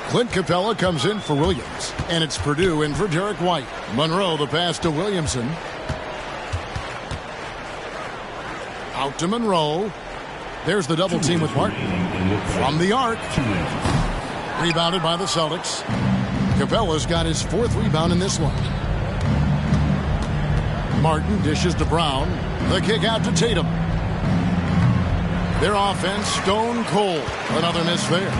Clint Capella comes in for Williams. And it's Purdue in for Derek White. Monroe the pass to Williamson. Out to Monroe. There's the double team with Martin. From the arc. Rebounded by the Celtics. Capella's got his 4th rebound in this one. Martin dishes to Brown. The kick out to Tatum. Their offense stone cold. Another miss there.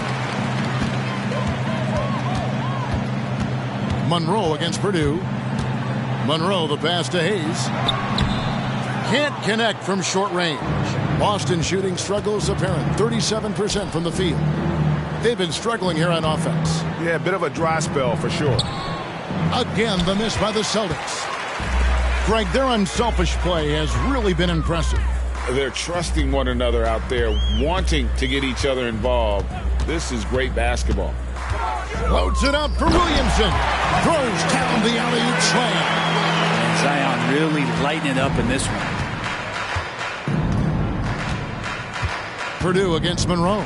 Monroe against Purdue. Monroe the pass to Hayes. Can't connect from short range. Boston shooting struggles apparent. 37% from the field. They've been struggling here on offense. Yeah, a bit of a dry spell for sure. Again, the miss by the Celtics. Greg, their unselfish play has really been impressive. They're trusting one another out there, wanting to get each other involved. This is great basketball. Loads it up for Williamson. Throws down the alley-oop slam. And Zion really lighting it up in this one. Purdue against Monroe.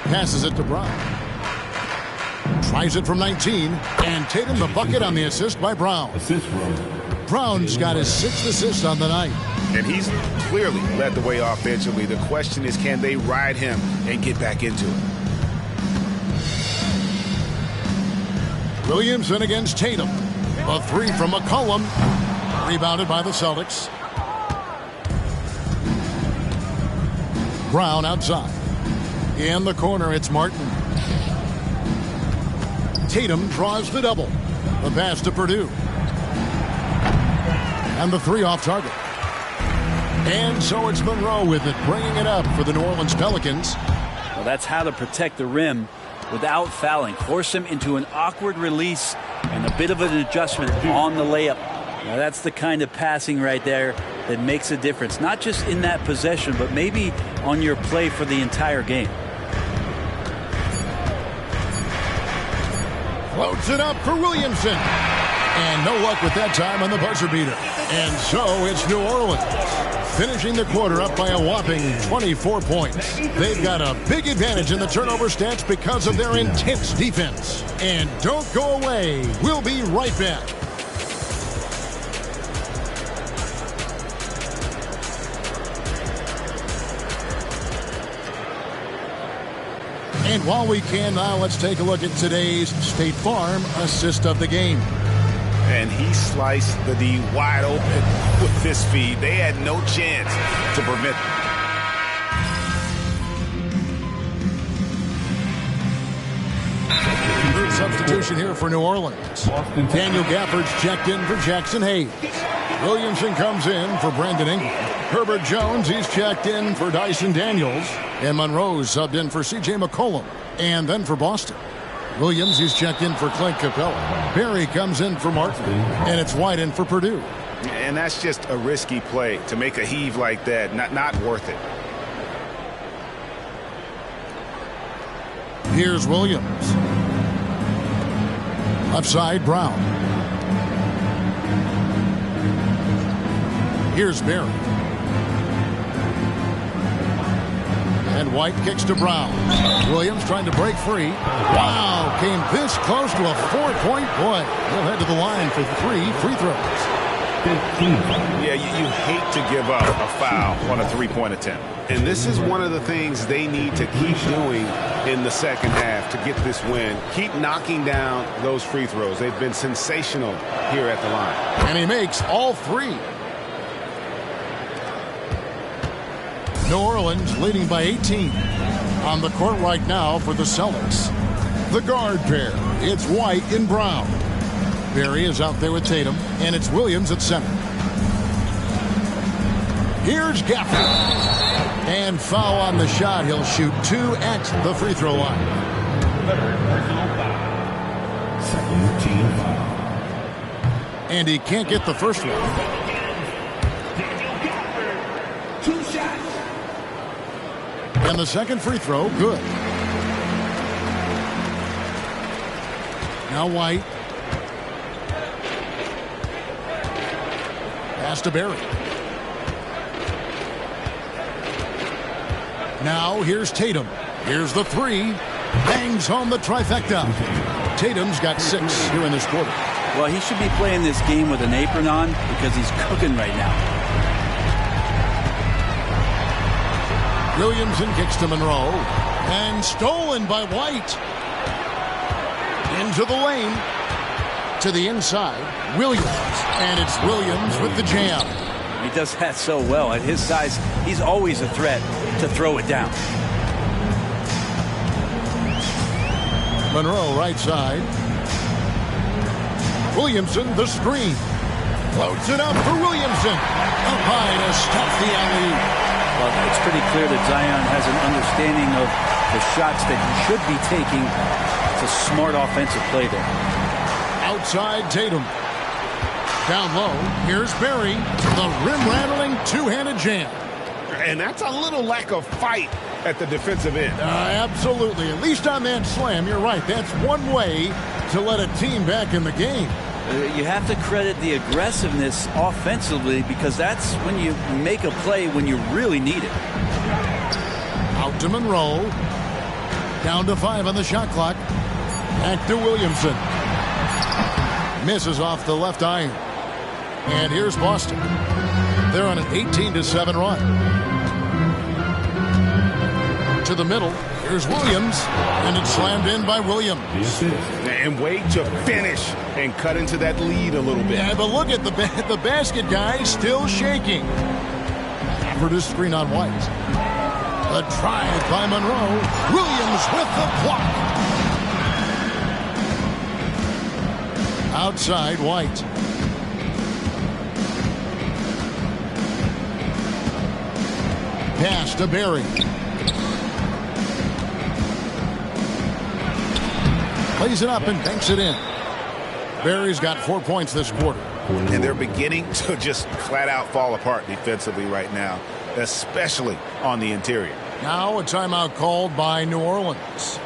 Passes it to Brown. Tries it from 19. And Tatum the bucket on the assist by Brown. Brown's got his 6th assist on the night. And he's clearly led the way offensively. The question is, can they ride him and get back into it? Williamson against Tatum. A 3 from McCollum. Rebounded by the Celtics. Brown outside. In the corner, it's Martin. Tatum draws the double. The pass to Purdue. And the 3 off target. And so it's Monroe with it, bringing it up for the New Orleans Pelicans. Well, that's how to protect the rim without fouling. Force him into an awkward release and a bit of an adjustment on the layup. Now, that's the kind of passing right there that makes a difference, not just in that possession, but maybe on your play for the entire game. Floats it up for Williamson. And no luck with that time on the buzzer beater. And so it's New Orleans, finishing the quarter up by a whopping 24 points. They've got a big advantage in the turnover stats because of their intense defense. And don't go away. We'll be right back. And while we can now, let's take a look at today's State Farm assist of the game. And he sliced the D wide open with this feed. They had no chance to prevent it. Third substitution here for New Orleans. Daniel Gafford's checked in for Jackson Hayes. Williamson comes in for Brandon Ingram. Herbert Jones, he's checked in for Dyson Daniels. And Monroe's subbed in for C.J. McCollum. And then for Boston, Williams, he's checked in for Clint Capella. Berry comes in for Martin. And it's White in for Purdue. And that's just a risky play to make a heave like that. Not worth it. Here's Williams. Left side, Brown. Here's Berry. And White kicks to Brown. Williams trying to break free. Wow, came this close to a 4-point play. He'll head to the line for 3 free throws. Yeah, you hate to give up a foul on a three-point attempt. And this is one of the things they need to keep doing in the second half to get this win. Keep knocking down those free throws. They've been sensational here at the line. And he makes all 3. New Orleans leading by 18. On the court right now for the Celtics, the guard pair. It's White and Brown. Berry is out there with Tatum, and it's Williams at center. Here's Gafford. And foul on the shot. He'll shoot 2 at the free throw line. Second team foul. And he can't get the first one. And the second free throw, good. Now White. Pass to Berry. Now here's Tatum. Here's the 3. Bangs home the trifecta. Tatum's got 6 here in this quarter. Well, he should be playing this game with an apron on because he's cooking right now. Williamson kicks to Monroe. And stolen by White. Into the lane. To the inside. Williams. And it's Williams with the jam. He does that so well. At his size, he's always a threat to throw it down. Monroe right side. Williamson the screen. Floats it up for Williamson. Up high to stop the alley. Well, it's pretty clear that Zion has an understanding of the shots that he should be taking. It's a smart offensive play there. Outside Tatum. Down low, here's Berry. The rim-rattling two-handed jam. And that's a little lack of fight at the defensive end. Absolutely. At least on that slam, you're right. That's one way to let a team back in the game. You have to credit the aggressiveness offensively because that's when you make a play when you really need it. Out to Monroe. Down to 5 on the shot clock. Back to Williamson. Misses off the left iron. And here's Boston. They're on an 18-7 run. To the middle. Here's Williams. And it's slammed in by Williams. And wait to finish and cut into that lead a little bit. Yeah, but look at the basket guy still shaking. For this screen on White. A drive by Monroe. Williams with the block. Outside White. Pass to Berry. Plays it up and banks it in. Berry's got 4 points this quarter. And they're beginning to just flat out fall apart defensively right now, especially on the interior. Now a timeout called by New Orleans.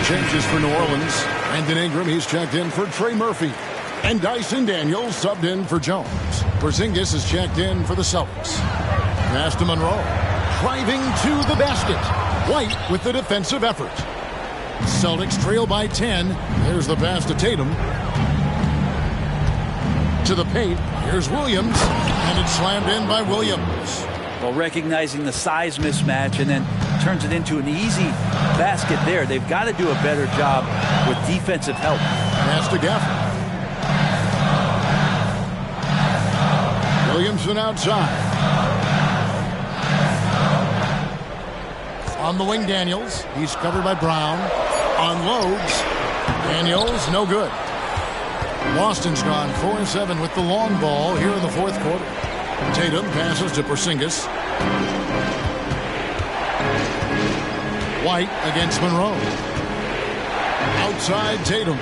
Changes for New Orleans. Brandon Ingram, he's checked in for Trey Murphy. And Dyson Daniels subbed in for Jones. Porzingis is checked in for the Celtics. Pass to Monroe. Driving to the basket. White with the defensive effort. Celtics trail by 10. There's the pass to Tatum. To the paint. Here's Williams. And it's slammed in by Williams. Well, recognizing the size mismatch and then turns it into an easy basket there. They've got to do a better job with defensive help. Pass to Gafford. Williamson outside. On the wing, Daniels. He's covered by Brown. Unloads. Daniels, no good. Boston's gone 4-7 with the long ball here in the fourth quarter. Tatum passes to Porzingis. White against Monroe. Outside Tatum.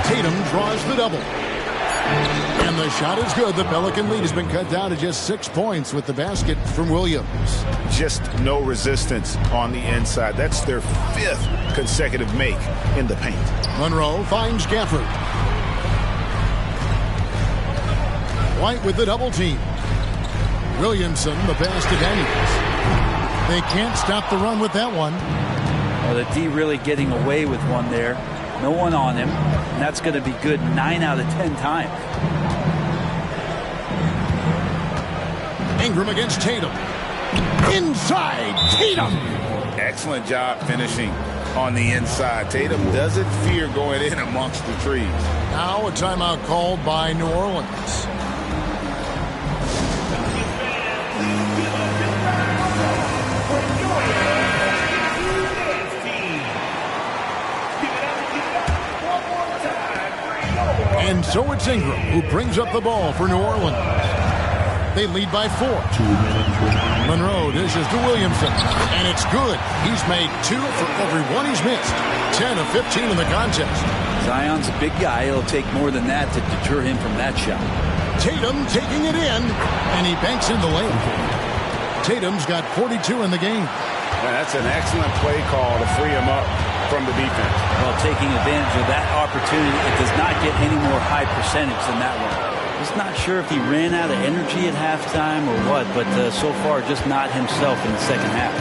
Tatum draws the double. And the shot is good. The Pelican lead has been cut down to just 6 points with the basket from Williams. Just no resistance on the inside. That's their 5th consecutive make in the paint. Monroe finds Gafford. White with the double team. Williamson, the pass to Daniels. They can't stop the run with that one. Well, the D really getting away with one there. No one on him. And that's going to be good 9 out of 10 times. Ingram against Tatum. Inside Tatum. Excellent job finishing on the inside. Tatum doesn't fear going in amongst the trees. Now a timeout called by New Orleans. And so it's Ingram who brings up the ball for New Orleans. They lead by 4. Monroe dishes to Williamson. And it's good. He's made 2 for every one he's missed. 10 of 15 in the contest. Zion's a big guy. It'll take more than that to deter him from that shot. Tatum taking it in. And he banks in the lane. Tatum's got 42 in the game. That's an excellent play call to free him up from the defense. Well, taking advantage of that opportunity, it does not get any more high percentage than that one. Just not sure if he ran out of energy at halftime or what, but so far just not himself in the second half.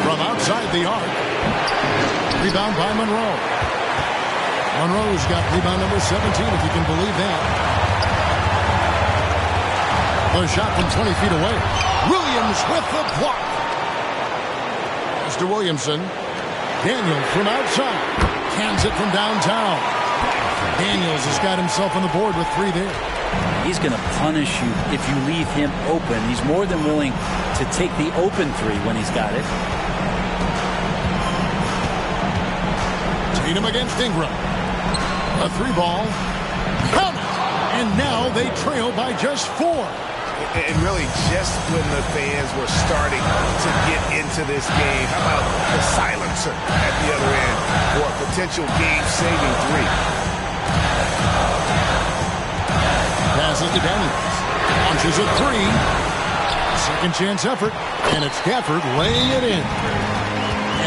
From outside the arc. Rebound by Monroe. Monroe's got rebound number 17, if you can believe that. The shot from 20 feet away. Williams with the block. Mr. Williamson. Daniels from outside. Cans it from downtown. Daniels has got himself on the board with 3 there. He's going to punish you if you leave him open. He's more than willing to take the open 3 when he's got it. Tatum against Ingram. A 3-ball. Count it! And now they trail by just 4. And really, just when the fans were starting to get into this game, how about the silencer at the other end for a potential game-saving 3? Passes to Daniels. Launches a 3. Second chance effort. And it's Gafford laying it in.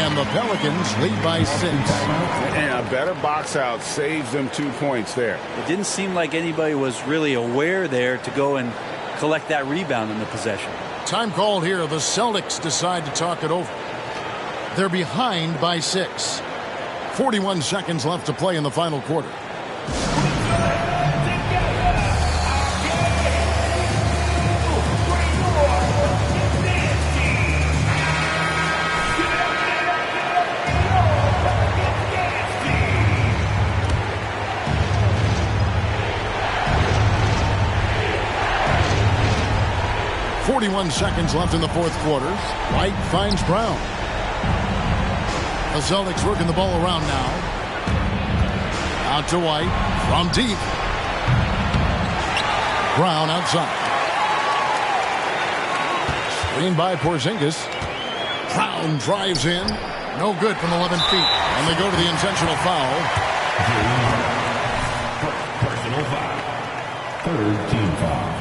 And the Pelicans lead by 6. And a better box out saves them 2 points there. It didn't seem like anybody was really aware there to go and collect that rebound in the possession. Time called here. The Celtics decide to talk it over. They're behind by 6. 41 seconds left to play in the final quarter. 21 seconds left in the fourth quarter. White finds Brown. The Celtics working the ball around now. Out to White from deep. Brown outside. Screen by Porzingis. Brown drives in. No good from 11 feet. And they go to the intentional foul. Personal foul. Third team foul.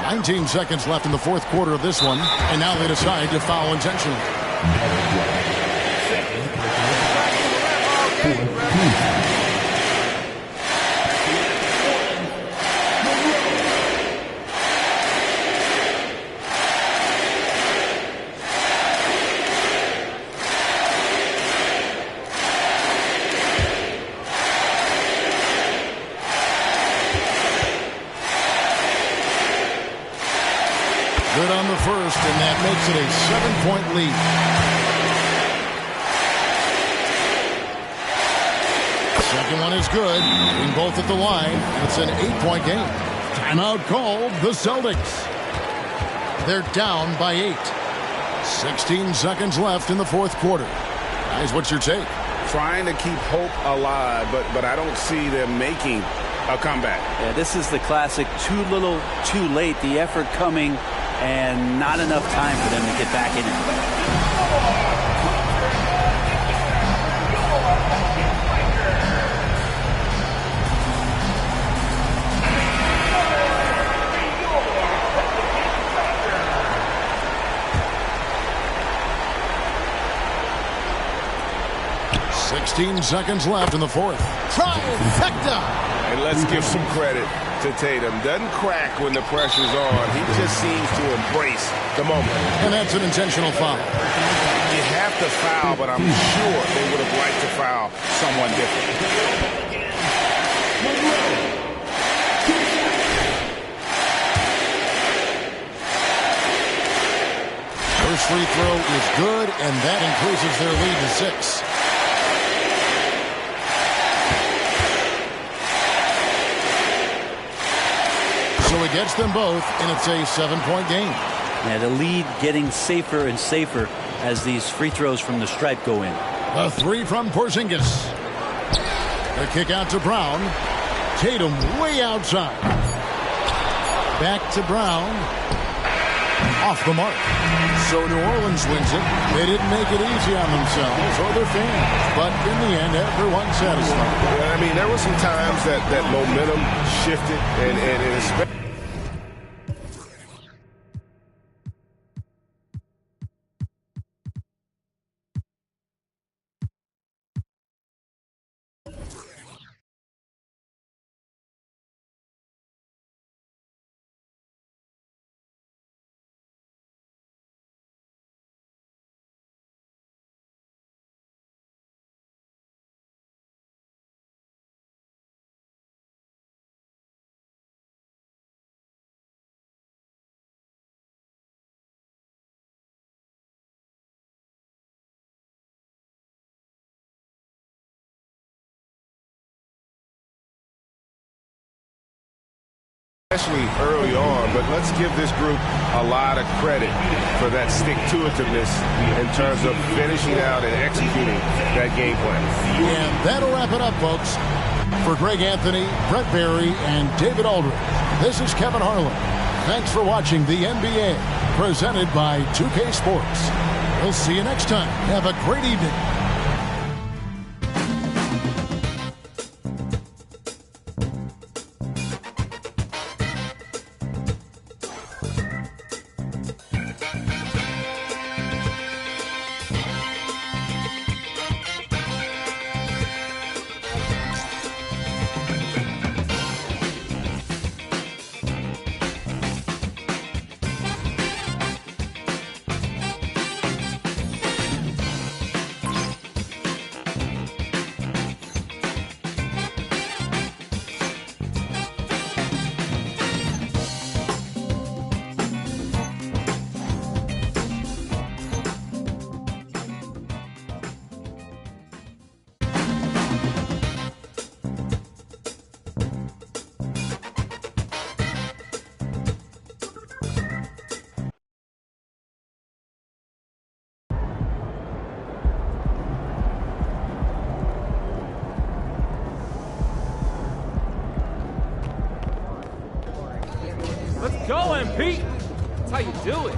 19 seconds left in the fourth quarter of this one. And now they decide to foul intentionally. Good on the first, and that makes it a 7-point lead. Second one is good. Being both at the line. It's an 8-point game. Timeout called the Celtics. They're down by 8. 16 seconds left in the fourth quarter. Guys, what's your take? Trying to keep hope alive, but I don't see them making a comeback. Yeah, this is the classic too little, too late. The effort coming and not enough time for them to get back in it. Seconds left in the fourth. Trifecta! And let's give some credit to Tatum. Doesn't crack when the pressure's on. He just seems to embrace the moment. And that's an intentional foul. You have to foul, but I'm sure they would have liked to foul someone different. First free throw is good, and that increases their lead to 6. So it gets them both, and it's a 7-point game. Yeah, the lead getting safer and safer as these free throws from the stripe go in. A three from Porzingis. The kick out to Brown. Tatum way outside. Back to Brown. Off the mark. So New Orleans wins it. They didn't make it easy on themselves or their fans. But in the end, everyone's satisfied. Yeah, I mean, there were some times that momentum shifted, and especially early on, but let's give this group a lot of credit for that stick-to-itiveness in terms of finishing out and executing that game plan. And that'll wrap it up, folks. For Greg Anthony, Brett Barry, and David Aldridge, this is Kevin Harlan. Thanks for watching the NBA, presented by 2K Sports. We'll see you next time. Have a great evening. how you do it.